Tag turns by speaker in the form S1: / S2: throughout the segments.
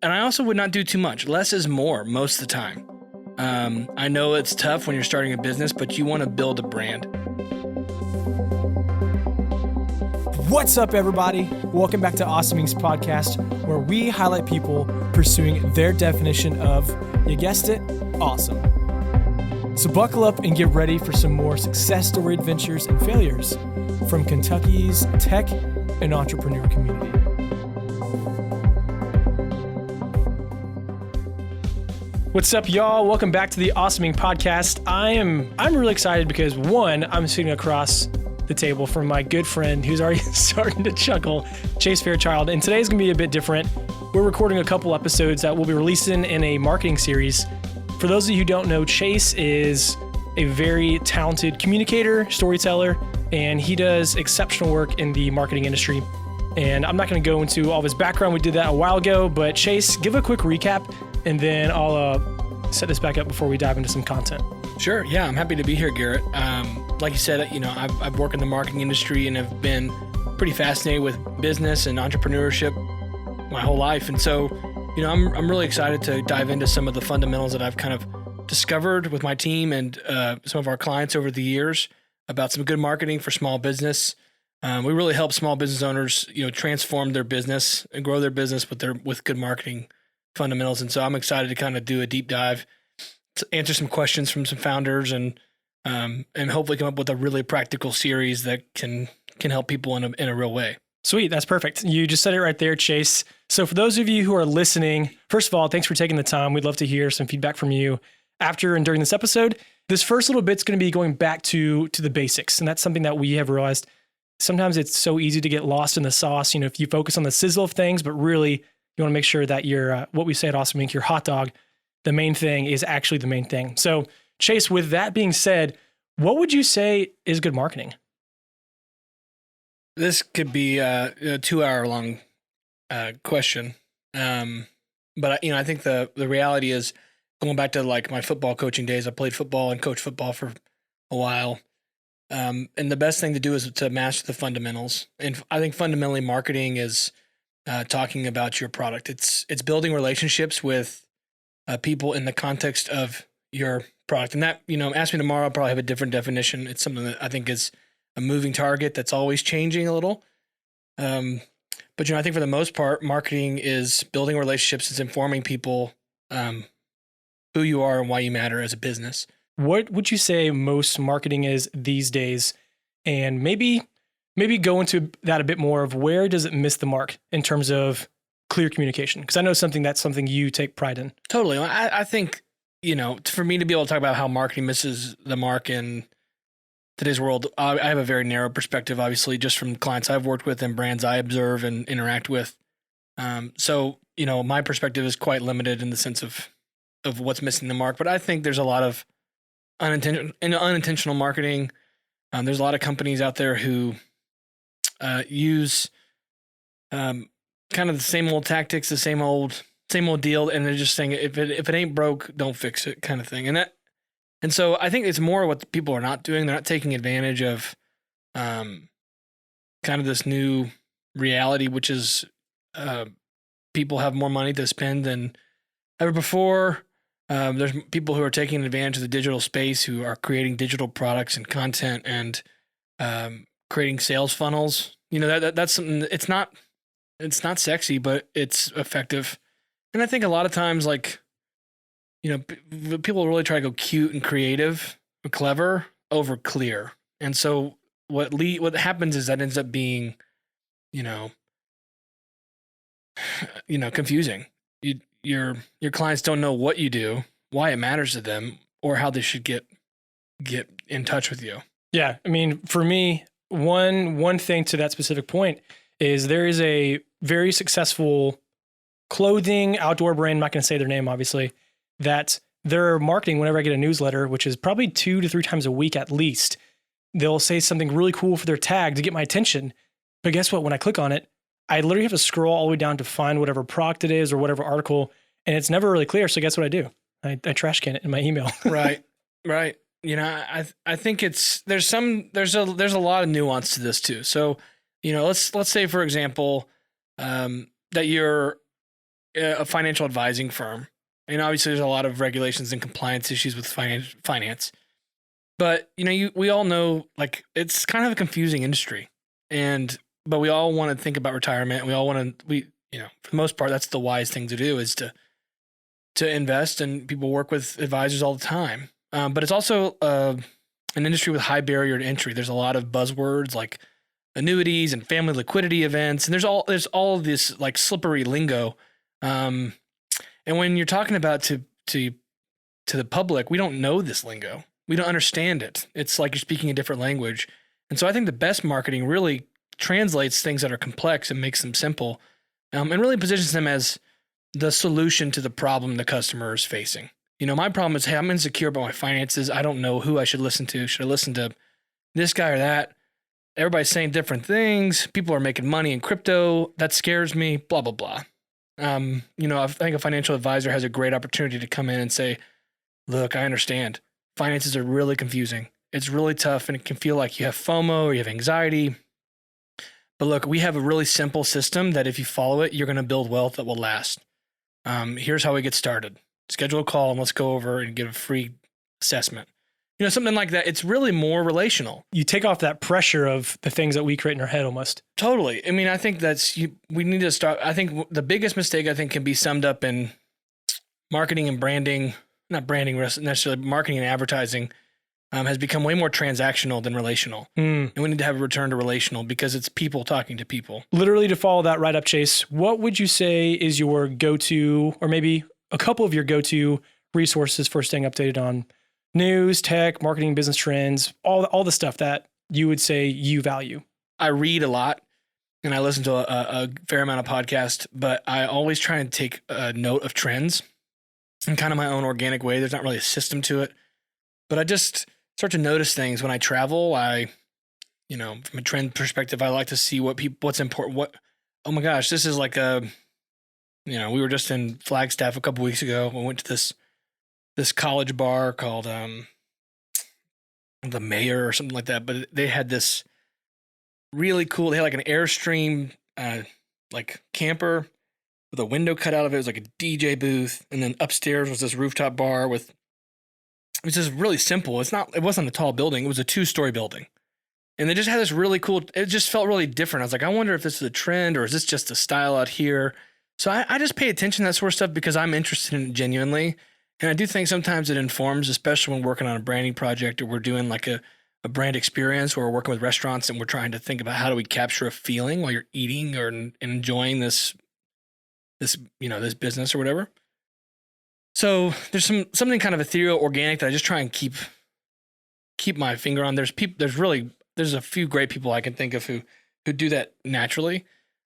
S1: and I also would not do too much. Less is more most of the time. I know it's tough when you're starting a business, but you want to build a brand.
S2: What's up, everybody? Welcome back to Awesoming's podcast, where we highlight people pursuing their definition of, you guessed it, awesome. So buckle up and get ready for some more success story adventures and failures from Kentucky's tech and entrepreneur community. What's up, y'all? Welcome back to the Awesoming podcast. I'm really excited because, one, I'm sitting across the table from my good friend who's already starting to chuckle, Chase Fairchild. And today's gonna be a bit different. We're recording a couple episodes that we'll be releasing in a marketing series. For those of you who don't know, Chase is a very talented communicator, storyteller, and he does exceptional work in the marketing industry. And I'm not gonna go into all of his background. We did that a while ago, but Chase, give a quick recap, and then I'll set this back up before we dive into some content.
S1: Sure. Yeah, I'm happy to be here, Garrett. Like you said, I've worked in the marketing industry and have been pretty fascinated with business and entrepreneurship my whole life. And so, I'm really excited to dive into some of the fundamentals that I've kind of discovered with my team and some of our clients over the years about some good marketing for small business. We really help small business owners, transform their business and grow their business with good marketing fundamentals. And so I'm excited to kind of do a deep dive to answer some questions from some founders and hopefully come up with a really practical series that can help people in a real way.
S2: Sweet. That's perfect. You just said it right there, Chase. So for those of you who are listening, first of all, thanks for taking the time. We'd love to hear some feedback from you after and during this episode. This first little bit's going to be going back to the basics. And that's something that we have realized. Sometimes it's so easy to get lost in the sauce. If you focus on the sizzle of things, but really you want to make sure that your, what we say at Awesome Inc., your hot dog, the main thing is actually the main thing. So Chase, with that being said, what would you say is good marketing?
S1: This could be a 2-hour long question. But I think the reality is, going back to like my football coaching days, I played football and coached football for a while. And the best thing to do is to master the fundamentals. And I think fundamentally marketing is talking about your product. It's building relationships with people in the context of your product. And that, ask me tomorrow, I'll probably have a different definition. It's something that I think is a moving target that's always changing a little. But I think for the most part, marketing is building relationships. It's informing people who you are and why you matter as a business.
S2: What would you say most marketing is these days? And maybe go into that a bit more of where does it miss the mark in terms of clear communication? Because I know that's something you take pride in.
S1: Totally. I think, for me to be able to talk about how marketing misses the mark in today's world, I have a very narrow perspective, obviously, just from clients I've worked with and brands I observe and interact with. So, my perspective is quite limited in the sense of what's missing the mark. But I think there's a lot of unintentional marketing. There's a lot of companies out there who use kind of the same old tactics, the same old deal, and they're just saying if it ain't broke, don't fix it, kind of thing. And so I think it's more what the people are not doing. They're not taking advantage of kind of this new reality, which is people have more money to spend than ever before. There's people who are taking advantage of the digital space, who are creating digital products and content and creating sales funnels. That's something. It's not sexy, but it's effective. And I think a lot of times, people really try to go cute and creative or clever over clear. And so what happens is that ends up being, confusing. Your clients don't know what you do, why it matters to them, or how they should get in touch with you.
S2: Yeah. I mean, for me, one thing to that specific point is there is a very successful clothing outdoor brand, I'm not going to say their name, obviously, that their marketing, whenever I get a newsletter, which is probably 2 to 3 times a week at least, they'll say something really cool for their tag to get my attention. But guess what? When I click on it, I literally have to scroll all the way down to find whatever product it is or whatever article, and it's never really clear. So guess what I do? I trash can it in my email.
S1: Right. I think there's a lot of nuance to this too. So, let's say, for example, that you're a financial advising firm. And obviously there's a lot of regulations and compliance issues with finance. But, we all know, like, it's kind of a confusing industry. But we all want to think about retirement. We all want to, for the most part, that's the wise thing to do, is to invest, and people work with advisors all the time. But it's also an industry with high barrier to entry. There's a lot of buzzwords like annuities and family liquidity events. And there's all of this like slippery lingo. And when you're talking about to the public, we don't know this lingo. We don't understand it. It's like you're speaking a different language. And so I think the best marketing really translates things that are complex and makes them simple, and really positions them as the solution to the problem the customer is facing. My problem is, hey, I'm insecure about my finances. I don't know who I should listen to. Should I listen to this guy or that? Everybody's saying different things. People are making money in crypto. That scares me, blah, blah, blah. I think a financial advisor has a great opportunity to come in and say, look, I understand. Finances are really confusing. It's really tough, and it can feel like you have FOMO or you have anxiety. But look, we have a really simple system that if you follow it, you're going to build wealth that will last. Here's how we get started. Schedule a call and let's go over and get a free assessment. Something like that. It's really more relational.
S2: You take off that pressure of the things that we create in our head almost.
S1: Totally. I mean, I think we need to start. I think the biggest mistake can be summed up in marketing and branding, not branding necessarily, marketing and advertising has become way more transactional than relational. And we need to have a return to relational because it's people talking to people.
S2: Literally, to follow that right up, Chase, what would you say is your go-to, or maybe a couple of your go-to resources for staying updated on news, tech, marketing, business trends, all the stuff that you would say you value?
S1: I read a lot and I listen to a fair amount of podcasts, but I always try and take a note of trends in kind of my own organic way. There's not really a system to it, but I just start to notice things when I travel. From a trend perspective, I like to see what's important. Oh my gosh, this is like we were just in Flagstaff a couple weeks ago. We went to this college bar called the Mayor or something like that. But they had this really cool. They had like an Airstream like camper with a window cut out of it. It was like a DJ booth, and then upstairs was this rooftop bar with. It was just really simple. It wasn't a tall building. It was a 2-story building, and they just had this really cool. It just felt really different. I was like, I wonder if this is a trend or is this just a style out here. So I just pay attention to that sort of stuff because I'm interested in it genuinely. And I do think sometimes it informs, especially when working on a branding project or we're doing like a brand experience where we're working with restaurants and we're trying to think about how do we capture a feeling while you're eating or enjoying this business or whatever. So there's something kind of ethereal, organic that I just try and keep my finger on. There's a few great people I can think of who do that naturally.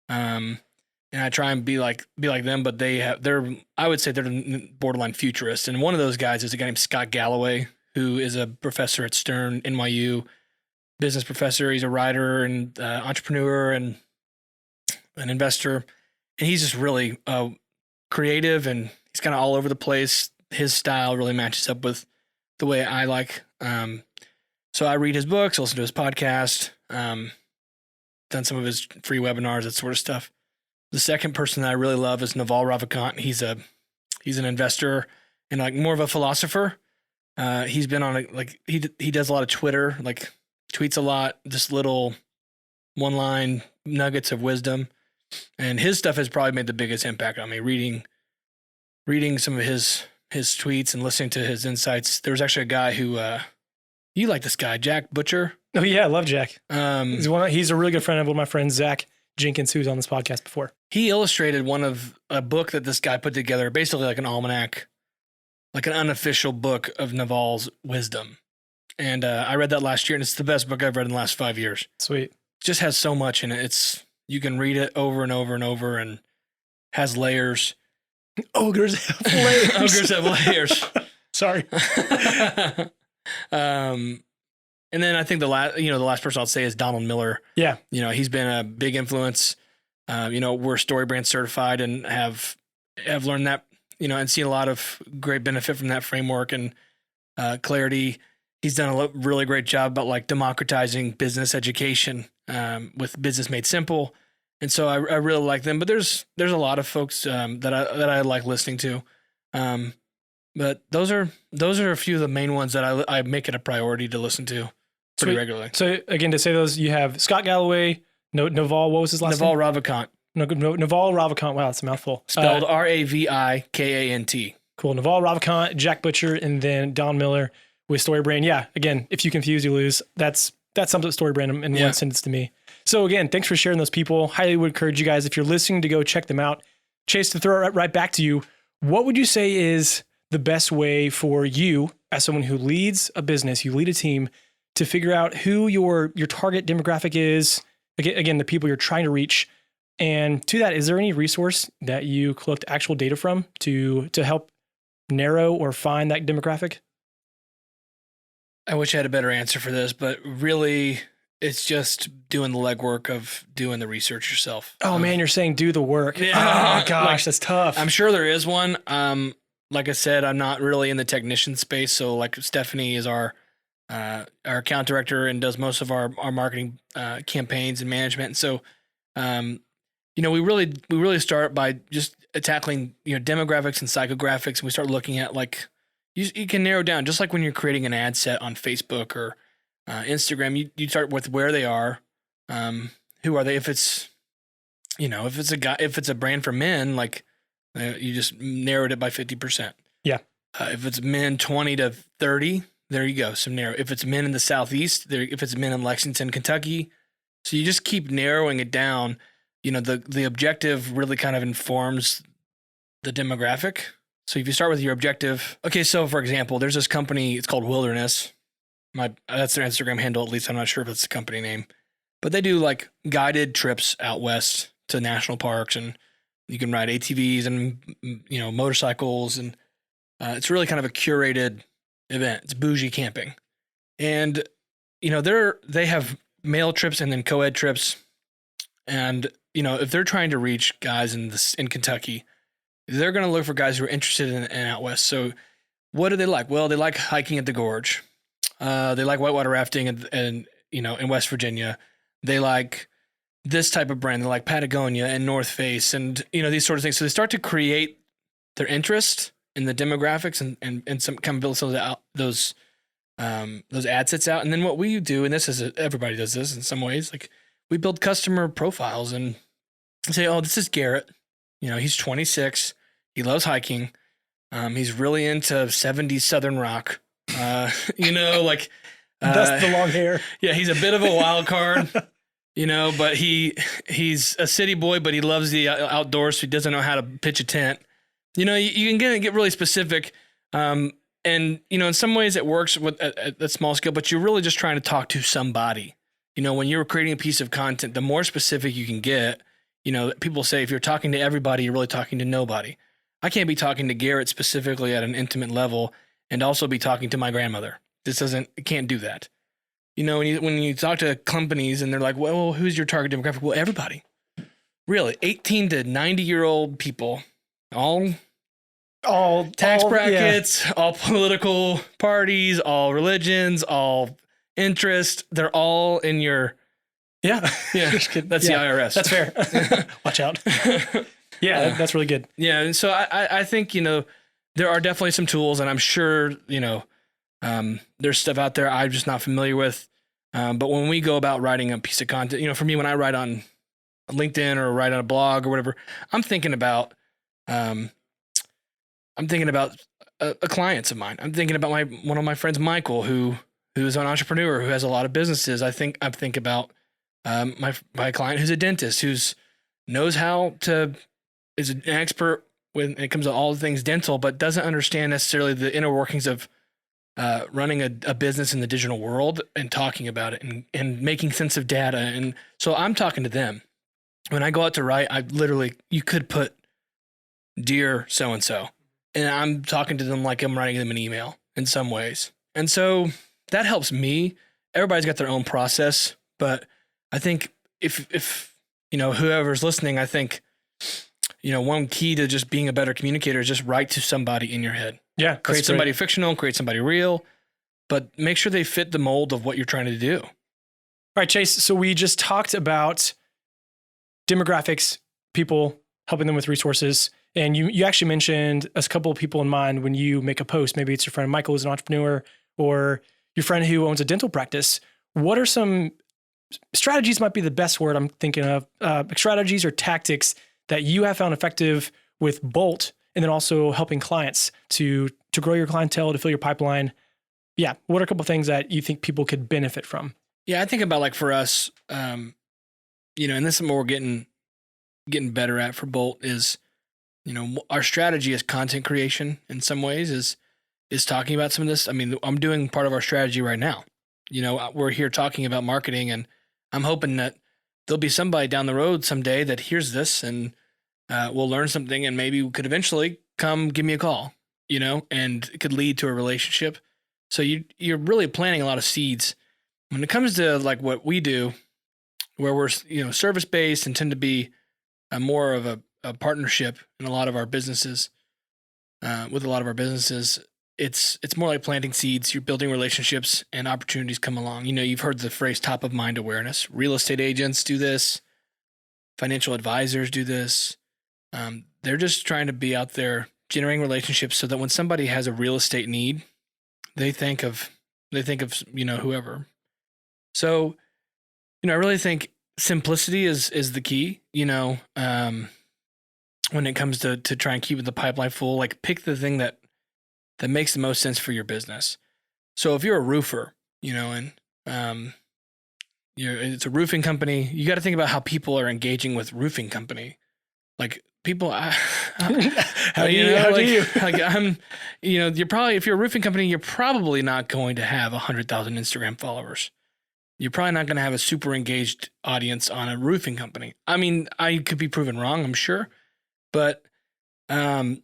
S1: And I try and be like them, but I would say they're borderline futurists. And one of those guys is a guy named Scott Galloway, who is a professor at Stern, NYU, business professor. He's a writer and entrepreneur and an investor. And he's just really creative, and he's kind of all over the place. His style really matches up with the way I like. So I read his books, listen to his podcast, done some of his free webinars, that sort of stuff. The second person that I really love is Naval Ravikant. He's an investor and like more of a philosopher. He's been on he does a lot of Twitter, like tweets a lot, just little one-line nuggets of wisdom. And his stuff has probably made the biggest impact on me. Reading some of his tweets and listening to his insights. There was actually a guy who you like this guy, Jack Butcher.
S2: Oh yeah, I love Jack. He's a really good friend of one of my friends, Zach Jenkins, who's on this podcast before.
S1: He illustrated a book that this guy put together, basically like an almanac, like an unofficial book of Naval's wisdom. And I read that last year, and it's the best book I've read in the last 5 years.
S2: Sweet.
S1: It just has so much in it. You can read it over and over and over, and has layers.
S2: Ogres have layers.
S1: Ogres have layers.
S2: Sorry.
S1: And then I think the last person I'll say is Donald Miller.
S2: Yeah.
S1: He's been a big influence. We're StoryBrand certified and have learned that, and seen a lot of great benefit from that framework and clarity. He's done a really great job about like democratizing business education with Business Made Simple. And so I really like them. But there's a lot of folks that I like listening to. But those are a few of the main ones that I make it a priority to listen to pretty regularly.
S2: So again, to say those, you have Scott Galloway, Naval. What was his last
S1: Naval
S2: name?
S1: Ravikant.
S2: Naval Ravikant. Wow, that's a mouthful.
S1: Spelled Ravikant.
S2: Cool. Naval Ravikant, Jack Butcher, and then Don Miller with StoryBrand. Yeah. Again, if you confuse, you lose. That sums up StoryBrand in one sentence to me. So again, thanks for sharing those people. Highly would encourage you guys, if you're listening, to go check them out. Chase, to throw it right back to you, what would you say is the best way for you, as someone who leads a business, you lead a team, to figure out who your target demographic is? Again, the people you're trying to reach. And to that, is there any resource that you collect actual data from to help narrow or find that demographic?
S1: I wish I had a better answer for this, but really it's just doing the legwork of doing the research yourself.
S2: Oh man, you're saying do the work.
S1: Yeah.
S2: Oh gosh, that's tough.
S1: I'm sure there is one. Like I said, I'm not really in the technician space. So like Stephanie is our account director and does most of our marketing campaigns and management. And so, we really start by just tackling, demographics and psychographics. And we start looking at like, you can narrow down, just like when you're creating an ad set on Facebook or Instagram, you start with where they are. Who are they? If it's a brand for men, like you just narrowed it by 50%.
S2: Yeah.
S1: If it's men 20 to 30, there you go. Some narrow. If it's men in the Southeast, if it's men in Lexington, Kentucky, so you just keep narrowing it down. The objective really kind of informs the demographic. So if you start with your objective, okay. So for example, there's this company. It's called Wilderness. That's their Instagram handle. At least I'm not sure if it's the company name, but they do like guided trips out west to national parks, and you can ride ATVs and motorcycles, and it's really kind of a curated event. It's bougie camping, and they have male trips and then co-ed trips, and if they're trying to reach guys in Kentucky, they're going to look for guys who are interested in out west. So what do they like? Well, they like hiking at the gorge. They like whitewater rafting and in West Virginia. They like this type of brand. They like Patagonia and North Face and these sort of things. So they start to create their interest in the demographics and some kind of build some of those ad sets out. And then what we do, and this is everybody does this in some ways, like we build customer profiles and say, oh, this is Garrett. He's 26. He loves hiking. He's really into 70s Southern rock.
S2: That's the long hair.
S1: Yeah, he's a bit of a wild card, but he's a city boy, but he loves the outdoors, so he doesn't know how to pitch a tent. You can get really specific. And in some ways it works at that small scale, but you're really just trying to talk to somebody. When you're creating a piece of content, the more specific you can get, people say if you're talking to everybody, you're really talking to nobody. I can't be talking to Garrett specifically at an intimate level and also be talking to my grandmother. It can't do that. When you talk to companies and they're like, well, who's your target demographic? Well, everybody. Really, 18 to 90-year-old people, all tax brackets, all political parties, all religions, all interests. They're all in your... Yeah. That's the IRS.
S2: That's fair. Watch out. That's really good.
S1: Yeah. And so I think, there are definitely some tools, and I'm sure, there's stuff out there I'm just not familiar with. But when we go about writing a piece of content, for me, when I write on LinkedIn or write on a blog or whatever, I'm thinking about clients of mine. I'm thinking about one of my friends, Michael, who's an entrepreneur who has a lot of businesses. I think about my client who's a dentist, knows how to, is an expert when it comes to all things dental, but doesn't understand necessarily the inner workings of running a business in the digital world and talking about it and making sense of data. And so I'm talking to them. When I go out to write, you could put dear so-and-so, and I'm talking to them like I'm writing them an email in some ways. And so that helps me. Everybody's got their own process, but I think if whoever's listening, I think, one key to just being a better communicator is just write to somebody in your head.
S2: Yeah.
S1: Create somebody fictional, create somebody real, but make sure they fit the mold of what you're trying to do.
S2: All right, Chase. So we just talked about demographics, people, helping them with resources. And you actually mentioned a couple of people in mind when you make a post. Maybe it's your friend Michael who's an entrepreneur, or your friend who owns a dental practice. What are some strategies, might be the best word I'm thinking of, strategies or tactics that you have found effective with Bolt, and then also helping clients to grow your clientele, to fill your pipeline? Yeah. What are a couple of things that you think people could benefit from?
S1: Yeah, I think about like for us, and this is what we're getting better at for Bolt is, our strategy is content creation in some ways is talking about some of this. I mean, I'm doing part of our strategy right now. We're here talking about marketing, and I'm hoping that there'll be somebody down the road someday that hears this and we'll learn something, and maybe could eventually come give me a call, and it could lead to a relationship. So you're really planting a lot of seeds. When it comes to like what we do, where we're, service-based and tend to be more of a partnership in a lot of our businesses, with a lot of our businesses, it's more like planting seeds. You're building relationships and opportunities come along. You've heard the phrase top of mind awareness. Real estate agents do this. Financial advisors do this. They're just trying to be out there generating relationships so that when somebody has a real estate need, they think of whoever. So, I really think simplicity is the key, when it comes to try and keep the pipeline full. Like, pick the thing that makes the most sense for your business. So if you're a roofer, and it's a roofing company, you got to think about how people are engaging with roofing company. Like, people, how do you? Like, you're probably, if you're a roofing company, you're probably not going to have 100,000 Instagram followers. You're probably not going to have a super engaged audience on a roofing company. I mean, I could be proven wrong, I'm sure, but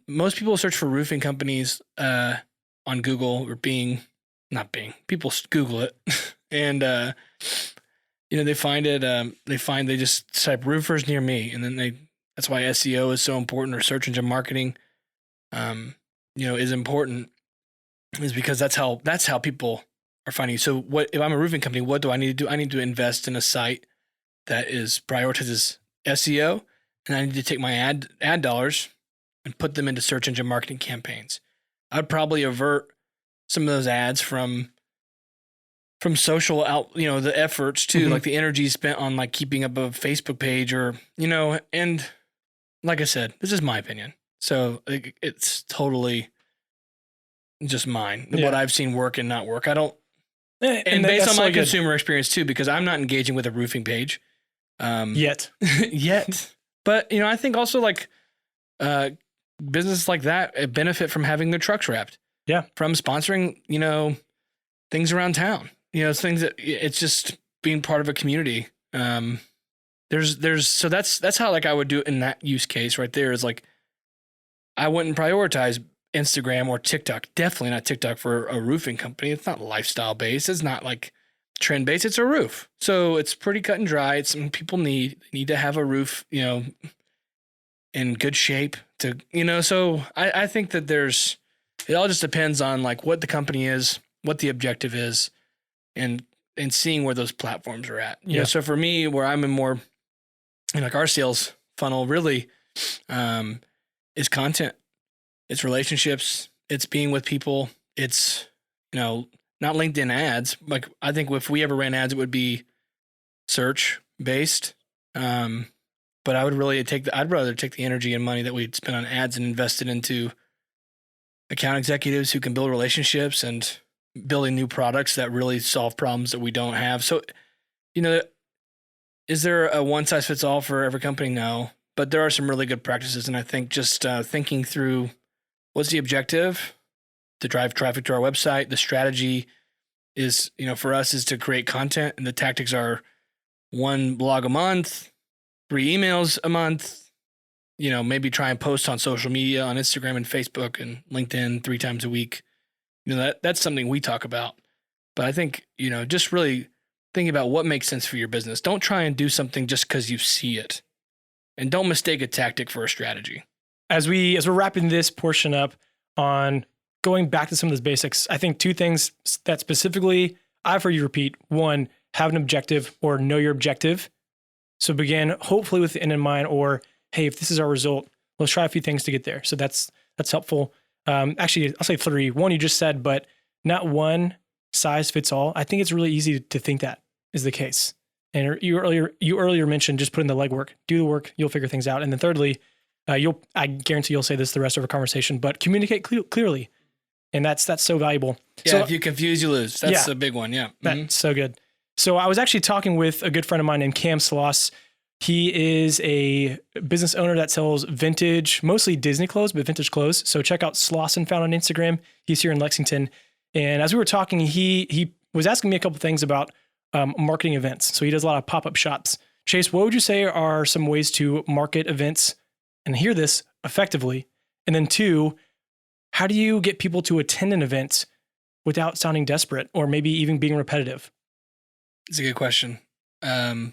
S1: most people search for roofing companies on Google or not Bing. People Google it, and they find it. They just type roofers near me, and then that's why SEO is so important, or search engine marketing, is important, is because that's how people are finding you. So if I'm a roofing company, what do I need to do? I need to invest in a site that prioritizes SEO, and I need to take my ad dollars and put them into search engine marketing campaigns. I'd probably avert some of those ads from social out, the efforts too, like the energy spent on like keeping up a Facebook page, or, and like I said, this is my opinion. So it's totally just mine, what I've seen work and not work. I don't, and based on my consumer experience too, because I'm not engaging with a roofing page yet. But, I think also like businesses like that benefit from having their trucks wrapped. Yeah. From sponsoring, things around town, things that it's just being part of a community. So that's how like I would do it in that use case right there, is like, I wouldn't prioritize Instagram or TikTok. Definitely not TikTok for a roofing company. It's not lifestyle based. It's not like trend based. It's a roof. So it's pretty cut and dry. It's something people need to have a roof, in good shape to, so I think that it all just depends on like what the company is, what the objective is, and seeing where those platforms are at. So for me, where I'm in more, like our sales funnel really is content. It's relationships. It's being with people. It's, not LinkedIn ads. Like, I think if we ever ran ads, it would be search based. But I would really I'd rather take the energy and money that we'd spend on ads and invest it into account executives who can build relationships and building new products that really solve problems that we don't have. So, is there a one size fits all for every company? No, but there are some really good practices. And I think just thinking through what's the objective, to drive traffic to our website. The strategy is, for us, is to create content, and the tactics are 1 blog a month, 3 emails a month, maybe try and post on social media, on Instagram and Facebook and LinkedIn 3 times a week. That's something we talk about. But I think, just really thinking about what makes sense for your business. Don't try and do something just because you see it, and don't mistake a tactic for a strategy. As we're wrapping this portion up on going back to some of those basics, I think 2 things that specifically I've heard you repeat. 1, have an objective, or know your objective.
S2: So begin hopefully with the end in mind, or hey, if this is our result, let's try a few things to get there. So that's helpful. Actually, I'll say 3. One you just said, but not one size fits all. I think it's really easy to think that is the case. And you earlier mentioned just put in the legwork, do the work, you'll figure things out. And then thirdly, I guarantee you'll say this the rest of our conversation, but communicate clearly. And that's so valuable.
S1: Yeah,
S2: So,
S1: if you confuse, you lose. That's a big one. Yeah.
S2: that's so good. So I was actually talking with a good friend of mine named Cam Sloss. He is a business owner that sells vintage, mostly Disney clothes, but vintage clothes. So check out Slosson found on Instagram. He's here in Lexington. And as we were talking, he was asking me a couple things about marketing events. So he does a lot of pop-up shops. Chase, what would you say are some ways to market events and hear this effectively? And then 2, how do you get people to attend an event without sounding desperate or maybe even being repetitive?
S1: It's a good question. I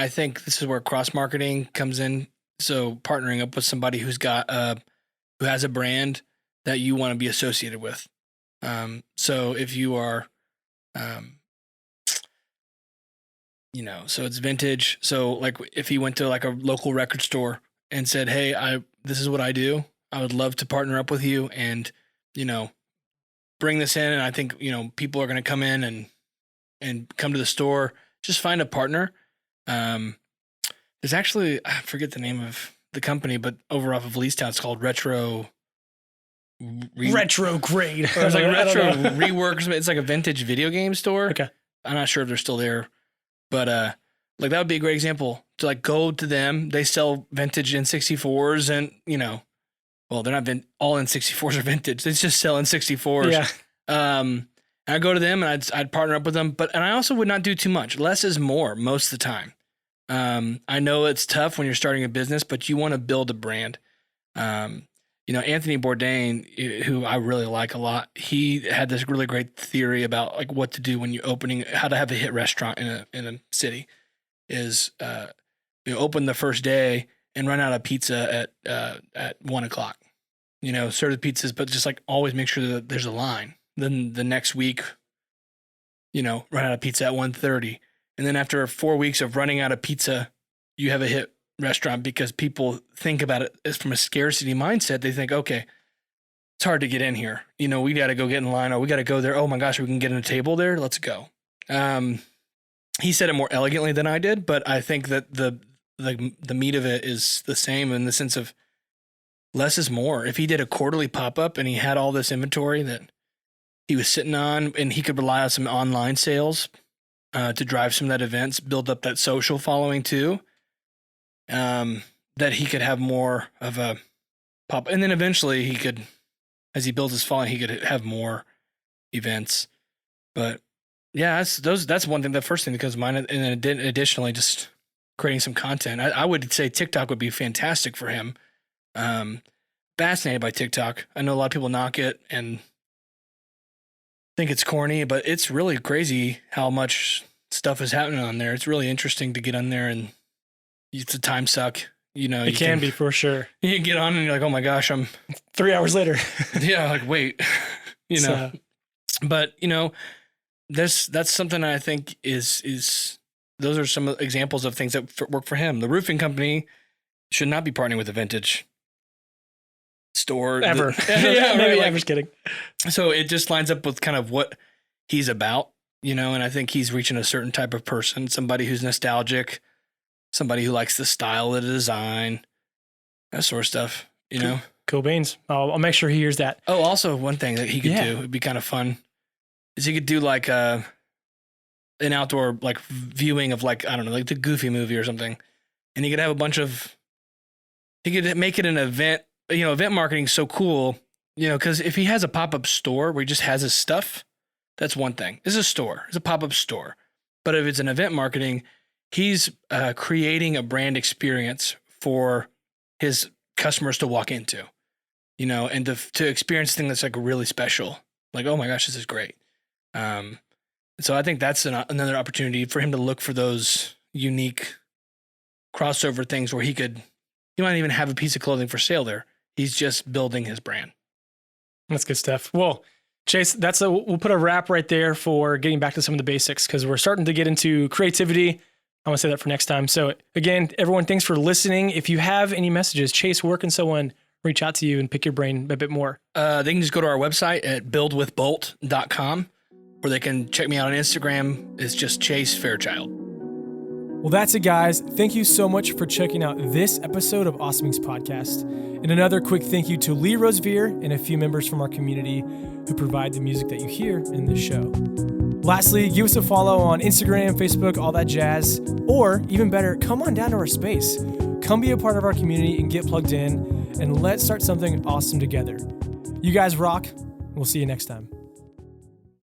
S1: think this is where cross-marketing comes in. So partnering up with somebody who has a brand that you want to be associated with. So if you are, so it's vintage. So like if he went to like a local record store and said, hey, this is what I do. I would love to partner up with you and, bring this in. And I think, people are going to come in and come to the store. Just find a partner. There's actually, I forget the name of the company, but over off of Leestown, it's called Retro.
S2: Retrograde.
S1: It's like Retro Reworks. It's like a vintage video game store.
S2: Okay.
S1: I'm not sure if they're still there, but like that would be a great example to like go to them. They sell vintage N64s, and well, they're not all N64s are vintage. They just sell N64s.
S2: Yeah.
S1: And I go to them and I'd partner up with them, and I also would not do too much. Less is more most of the time. I know it's tough when you're starting a business, but you want to build a brand. Anthony Bourdain, who I really like a lot, he had this really great theory about like what to do when you're how to have a hit restaurant in a city is, open the first day and run out of pizza at 1:00. Serve the pizzas, but just like always make sure that there's a line. Then the next week, run out of pizza at 1:30. And then after 4 weeks of running out of pizza, you have a hit restaurant because people think about it as from a scarcity mindset. They think, okay, it's hard to get in here. We got to go get in line, or we got to go there. Oh my gosh, we can get in a table there. Let's go. He said it more elegantly than I did, but I think that the meat of it is the same in the sense of less is more. If he did a quarterly pop-up and he had all this inventory that he was sitting on, and he could rely on some online sales to drive some of that events, build up that social following too, that he could have more of a pop. And then eventually he could, as he builds his following, he could have more events. But yeah, that's one thing. The first thing that comes to mind. And then additionally, just creating some content. I would say TikTok would be fantastic for him. Fascinated by TikTok. I know a lot of people knock it and think it's corny, but it's really crazy how much stuff is happening on there. It's really interesting to get on there, and it's a time suck.
S2: It can be for sure.
S1: You get on and you're like, oh my gosh, I'm
S2: 3 hours later.
S1: yeah, like wait, but that's something I think is those are some examples of things that work for him. The roofing company should not be partnering with a vintage store
S2: ever.
S1: Yeah,
S2: maybe.
S1: Right,
S2: I'm just kidding.
S1: So it just lines up with kind of what he's about, and I think he's reaching a certain type of person, somebody who's nostalgic, somebody who likes the style of the design, that sort of stuff,
S2: Cool beans. I'll make sure he hears that.
S1: Oh, also one thing that he could do, it'd be kind of fun, is he could do like an outdoor like viewing of like, I don't know, like the Goofy movie or something. And he could have he could make it an event. Event marketing is so cool, because if he has a pop-up store where he just has his stuff, that's one thing. It's a store. It's a pop-up store. But if it's an event marketing, he's creating a brand experience for his customers to walk into, and to experience something that's like really special. Like, oh my gosh, this is great. So I think that's another opportunity for him to look for those unique crossover things where he might even have a piece of clothing for sale there. He's just building his brand.
S2: That's good stuff. Well, Chase, we'll put a wrap right there for getting back to some of the basics, because we're starting to get into creativity, I'm going to say that for next time. So again, everyone, thanks for listening. If you have any messages, Chase, where can someone reach out to you and pick your brain a bit more?
S1: They can just go to our website at buildwithbolt.com, or they can check me out on Instagram. It's just Chase Fairchild.
S2: Well, that's it, guys. Thank you so much for checking out this episode of Awesomings Podcast. And another quick thank you to Lee Rosevear and a few members from our community who provide the music that you hear in this show. Lastly, give us a follow on Instagram, Facebook, all that jazz. Or even better, come on down to our space. Come be a part of our community and get plugged in, and let's start something awesome together. You guys rock. We'll see you next time.